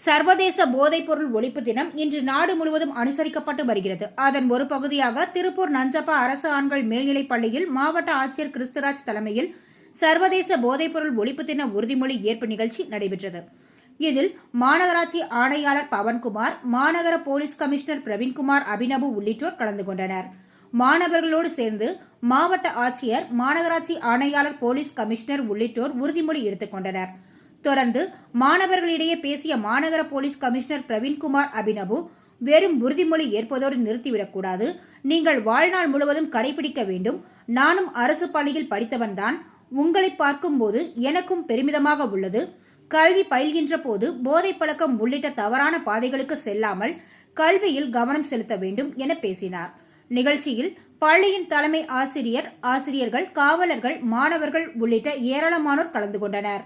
சர்வதேச போதைப்பொருள் ஒழிப்பு தினம் இன்று நாடு முழுவதும் அனுசரிக்கப்பட்டு வருகிறது. அதன் ஒரு பகுதியாக திருப்பூர் நஞ்சப்பா அரசு ஆண்கள் மேல்நிலைப் பள்ளியில் மாவட்ட ஆட்சியர் கிறிஸ்துராஜ் தலைமையில் சர்வதேச போதைப்பொருள் ஒழிப்பு தின உறுதிமொழி ஏற்பு நிகழ்ச்சி நடைபெற்றது. இதில் மாநகராட்சி ஆணையாளர் பவன்குமார், மாநகர போலீஸ் கமிஷனர் பிரவீன்குமார் அபினவு உள்ளிட்டோர் கலந்து கொண்டனர். மாணவர்களோடு சேர்ந்து மாவட்ட ஆட்சியர், மாநகராட்சி ஆணையாளர், போலீஸ் கமிஷனர் உள்ளிட்டோர் உறுதிமொழி எடுத்துக் கொண்டனர். தொடர்ந்து மாணவர்களிடையே பேசிய மாநகர போலீஸ் கமிஷனர் பிரவீன்குமார் அபினவு, வெறும் உறுதிமொழி ஏற்பதோடு நிறுத்திவிடக்கூடாது, நீங்கள் வாழ்நாள் முழுவதும் கடைபிடிக்க வேண்டும். நானும் அரசு பள்ளியில் படித்தவன்தான். உங்களை பார்க்கும்போது எனக்கும் பெருமிதமாக உள்ளது. கல்வி பயில்கின்ற போது போதை பழக்கம் உள்ளிட்ட தவறான பாதைகளுக்கு செல்லாமல் கல்வியில் கவனம் செலுத்த வேண்டும் என பேசினார். நிகழ்ச்சியில் பள்ளியின் தலைமை ஆசிரியர், ஆசிரியர்கள், காவலர்கள், மாணவர்கள் உள்ளிட்ட ஏராளமானோர் கலந்து கொண்டனர்.